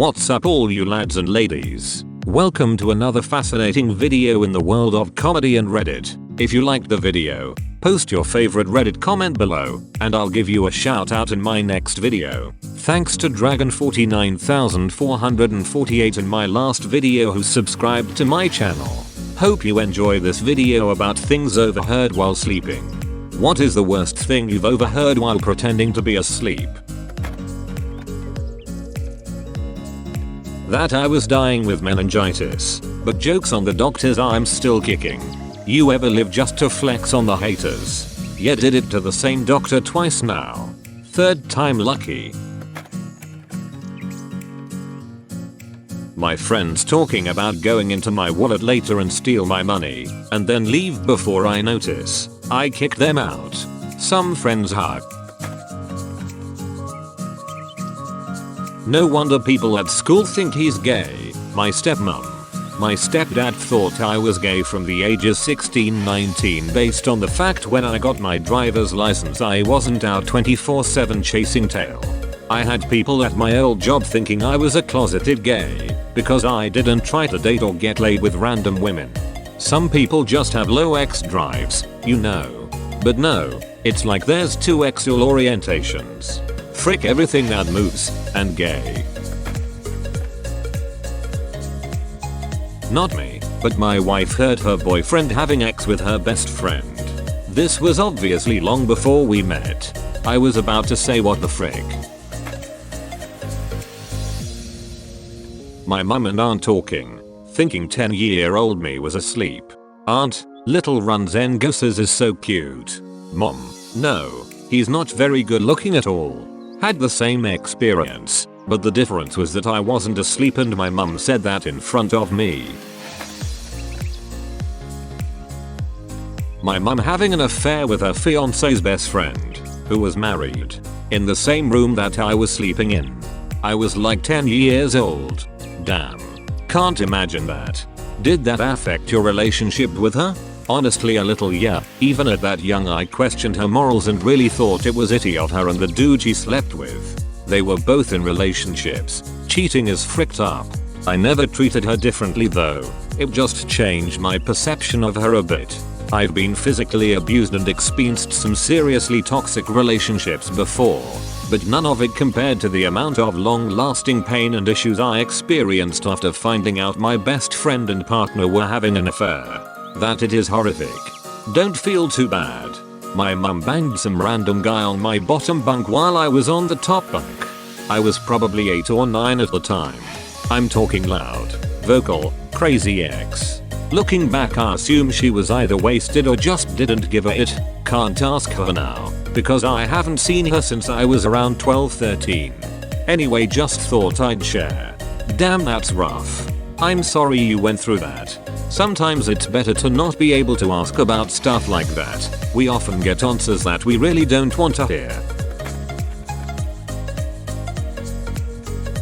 What's up all you lads and ladies? Welcome to another fascinating video in the world of comedy and Reddit. If you liked the video, post your favorite Reddit comment below, and I'll give you a shout out in my next video. Thanks to Dragon49448 in my last video who subscribed to my channel. Hope you enjoy this video about things overheard while sleeping. What is the worst thing you've overheard while pretending to be asleep? That I was dying with meningitis, but jokes on the doctors, I'm still kicking. You ever live just to flex on the haters? Yeah, did it to the same doctor twice now. Third time lucky. My friends talking about going into my wallet later and steal my money, and then leave before I notice. I kick them out. Some friends hug. No wonder people at school think he's gay. My stepmom. My stepdad thought I was gay from the ages 16-19 based on the fact when I got my driver's license I wasn't out 24/7 chasing tail. I had people at my old job thinking I was a closeted gay because I didn't try to date or get laid with random women. Some people just have low X drives, you know. But no, it's like there's two sexual orientations. Frick everything that moves, and gay. Not me, but my wife heard her boyfriend having sex with her best friend. This was obviously long before we met. I was about to say what the frick. My mum and aunt talking, thinking 10-year-old me was asleep. Aunt, little Runzen Gooses is so cute. Mom, no, he's not very good looking at all. Had the same experience, but the difference was that I wasn't asleep and my mum said that in front of me. My mum having an affair with her fiance's best friend, who was married, in the same room that I was sleeping in. I was like 10 years old. Damn. Can't imagine that. Did that affect your relationship with her? Honestly a little, yeah. Even at that young I questioned her morals and really thought it was itty of her and the dude she slept with. They were both in relationships. Cheating is fricked up. I never treated her differently though. It just changed my perception of her a bit. I've been physically abused and experienced some seriously toxic relationships before, but none of it compared to the amount of long-lasting pain and issues I experienced after finding out my best friend and partner were having an affair. That it is horrific. Don't feel too bad. My mum banged some random guy on my bottom bunk while I was on the top bunk. I was probably 8 or 9 at the time. I'm talking loud, vocal, crazy ex. Looking back I assume she was either wasted or just didn't give a it. Can't ask her now, because I haven't seen her since I was around 12-13. Anyway, just thought I'd share. Damn, that's rough. I'm sorry you went through that. Sometimes it's better to not be able to ask about stuff like that. We often get answers that we really don't want to hear.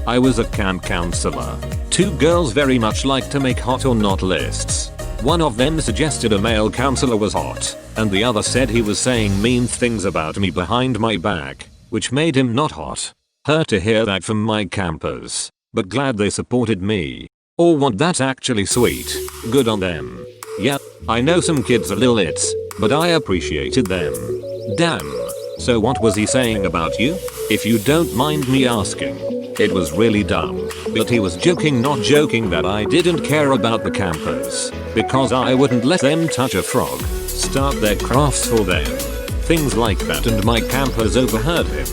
I was a camp counselor. 2 girls very much like to make hot or not lists. One of them suggested a male counselor was hot, and the other said he was saying mean things about me behind my back, which made him not hot. Hurt to hear that from my campers, but glad they supported me. Or what, that's actually sweet. Good on them. Yeah, I know some kids are little its, but I appreciated them. Damn. So what was he saying about you? If you don't mind me asking. It was really dumb, but he was joking, not joking, that I didn't care about the campers because I wouldn't let them touch a frog, start their crafts for them, things like that, and my campers overheard him.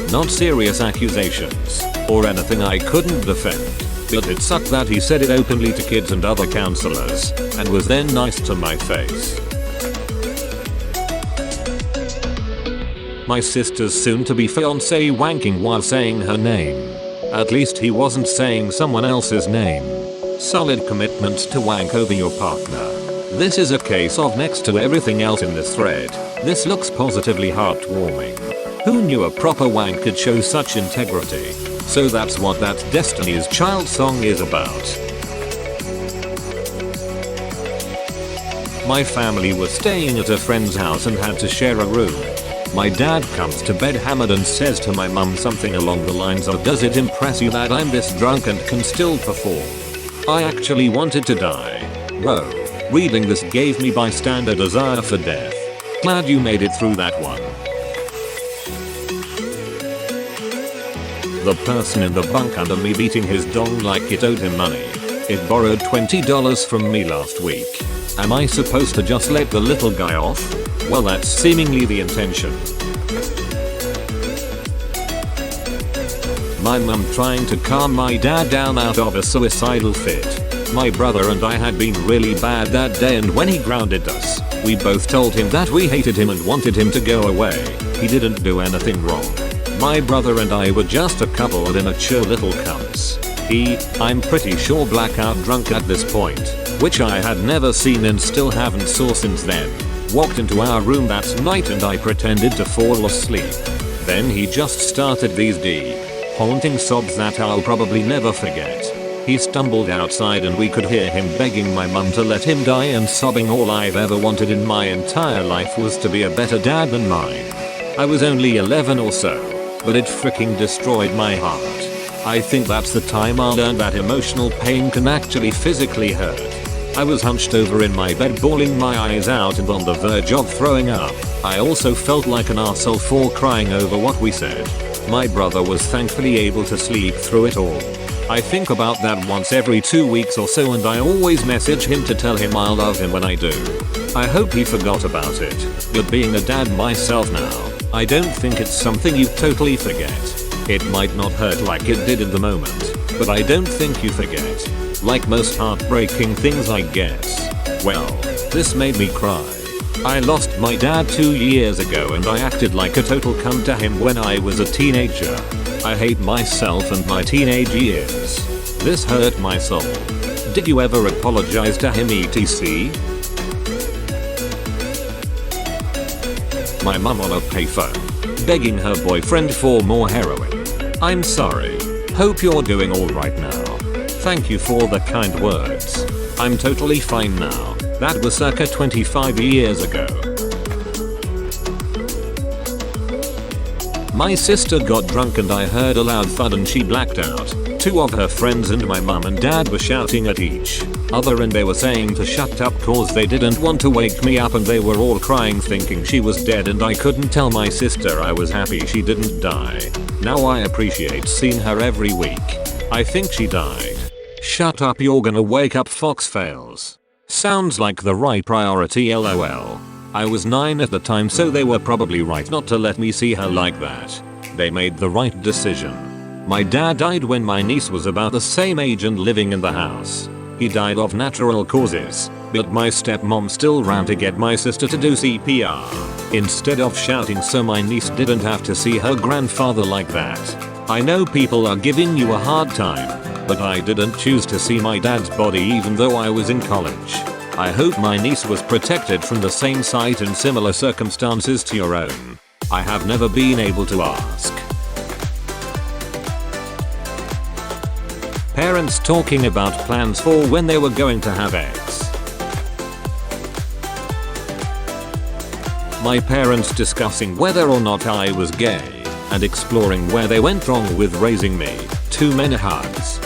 Not serious accusations or anything I couldn't defend, but it sucked that he said it openly to kids and other counselors and was then nice to my face. My sister's soon-to-be fiancé wanking while saying her name. At least he wasn't saying someone else's name. Solid commitment to wank over your partner. This is a case of next to everything else in this thread. This looks positively heartwarming. Who knew a proper wank could show such integrity? So that's what that Destiny's Child song is about. My family was staying at a friend's house and had to share a room. My dad comes to bed hammered and says to my mum something along the lines of, "Does it impress you that I'm this drunk and can still perform?" I actually wanted to die. Bro, reading this gave me bystander desire for death. Glad you made it through that one. The person in the bunk under me beating his dong like it owed him money. It borrowed $20 from me last week. Am I supposed to just let the little guy off? Well, that's seemingly the intention. My mum trying to calm my dad down out of a suicidal fit. My brother and I had been really bad that day, and when he grounded us, we both told him that we hated him and wanted him to go away. He didn't do anything wrong. My brother and I were just a couple of immature little cunts. I'm pretty sure blackout drunk at this point, which I had never seen and still haven't saw since then, walked into our room that night and I pretended to fall asleep. Then he just started these deep, haunting sobs that I'll probably never forget. He stumbled outside and we could hear him begging my mum to let him die and sobbing, "All I've ever wanted in my entire life was to be a better dad than mine." I was only 11 or so, but it freaking destroyed my heart. I think that's the time I learned that emotional pain can actually physically hurt. I was hunched over in my bed bawling my eyes out and on the verge of throwing up. I also felt like an arsehole for crying over what we said. My brother was thankfully able to sleep through it all. I think about that once every 2 weeks or so, and I always message him to tell him I love him when I do. I hope he forgot about it, but being a dad myself now, I don't think it's something you totally forget. It might not hurt like it did in the moment, but I don't think you forget. Like most heartbreaking things, I guess. Well, this made me cry. I lost my dad 2 years ago and I acted like a total cunt to him when I was a teenager. I hate myself and my teenage years. This hurt my soul. Did you ever apologize to him etc? My mum on a payphone, begging her boyfriend for more heroin. "I'm sorry. Hope you're doing alright now. Thank you for the kind words. I'm totally fine now. That was circa 25 years ago." My sister got drunk and I heard a loud thud and she blacked out. 2 of her friends and my mum and dad were shouting at each other and they were saying to shut up cause they didn't want to wake me up, and they were all crying thinking she was dead, and I couldn't tell my sister I was happy she didn't die. Now I appreciate seeing her every week. I think she died. Shut up, you're gonna wake up, Fox fails. Sounds like the right priority, lol. I was 9 at the time, so they were probably right not to let me see her like that. They made the right decision. My dad died when my niece was about the same age and living in the house. He died of natural causes, but my stepmom still ran to get my sister to do CPR instead of shouting so my niece didn't have to see her grandfather like that. I know people are giving you a hard time, but I didn't choose to see my dad's body even though I was in college. I hope my niece was protected from the same sight in similar circumstances to your own. I have never been able to ask. Parents talking about plans for when they were going to have eggs. My parents discussing whether or not I was gay and exploring where they went wrong with raising me. 2 men hugs.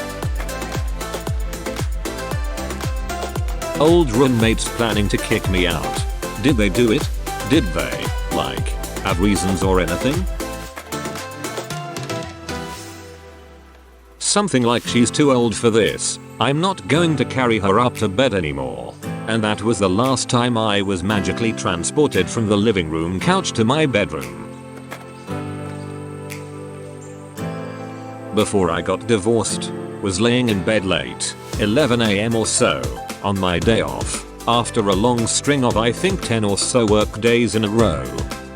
Old roommates planning to kick me out. Did they do it? Did they, like, have reasons or anything? Something like, "She's too old for this. I'm not going to carry her up to bed anymore." And that was the last time I was magically transported from the living room couch to my bedroom. Before I got divorced, was laying in bed late, 11 AM or so, on my day off, after a long string of I think 10 or so work days in a row.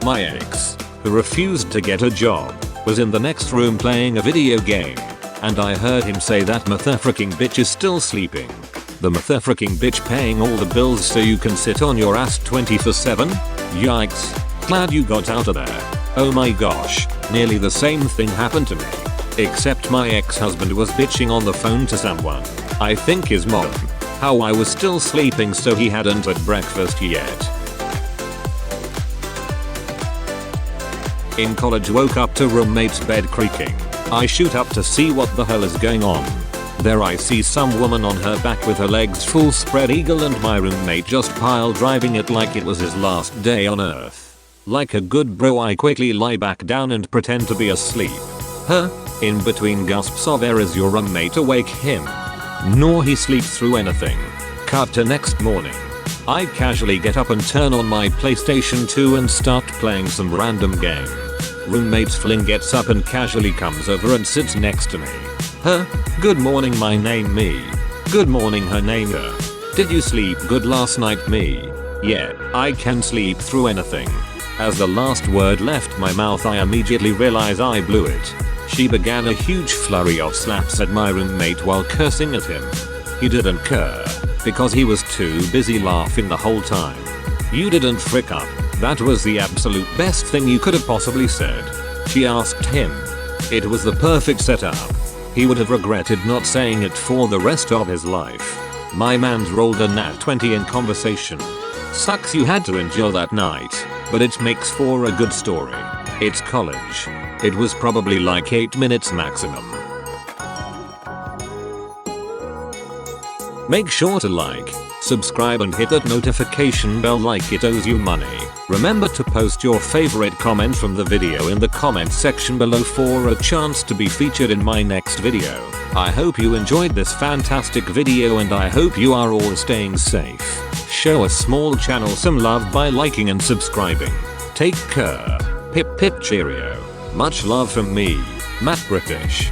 My ex, who refused to get a job, was in the next room playing a video game, and I heard him say that motherfucking bitch is still sleeping. The motherfucking bitch paying all the bills so you can sit on your ass 24/7? Yikes. Glad you got out of there. Oh my gosh, nearly the same thing happened to me. Except my ex-husband was bitching on the phone to someone. I think his mom. How I was still sleeping so he hadn't had breakfast yet. In college, woke up to roommate's bed creaking. I shoot up to see what the hell is going on. There I see some woman on her back with her legs full spread eagle, and my roommate just pile driving it like it was his last day on earth. Like a good bro, I quickly lie back down and pretend to be asleep. Huh? In between gasps of air is your roommate awake him. Nor he sleeps through anything. Cut to next morning. I casually get up and turn on my PlayStation 2 and start playing some random game. Roommate's Flynn gets up and casually comes over and sits next to me. Huh? Good morning, my name me. Good morning, her name her. Did you sleep good last night, me? Yeah, I can sleep through anything. As the last word left my mouth, I immediately realize I blew it. She began a huge flurry of slaps at my roommate while cursing at him. He didn't care, because he was too busy laughing the whole time. You didn't frick up. That was the absolute best thing you could have possibly said. She asked him. It was the perfect setup. He would have regretted not saying it for the rest of his life. My man's rolled a nat 20 in conversation. Sucks you had to endure that night, but it makes for a good story. It's college. It was probably like 8 minutes maximum. Make sure to like, subscribe and hit that notification bell like it owes you money. Remember to post your favorite comment from the video in the comment section below for a chance to be featured in my next video. I hope you enjoyed this fantastic video and I hope you are all staying safe. Show a small channel some love by liking and subscribing. Take care. Pip pip cheerio. Much love from me, Matt British.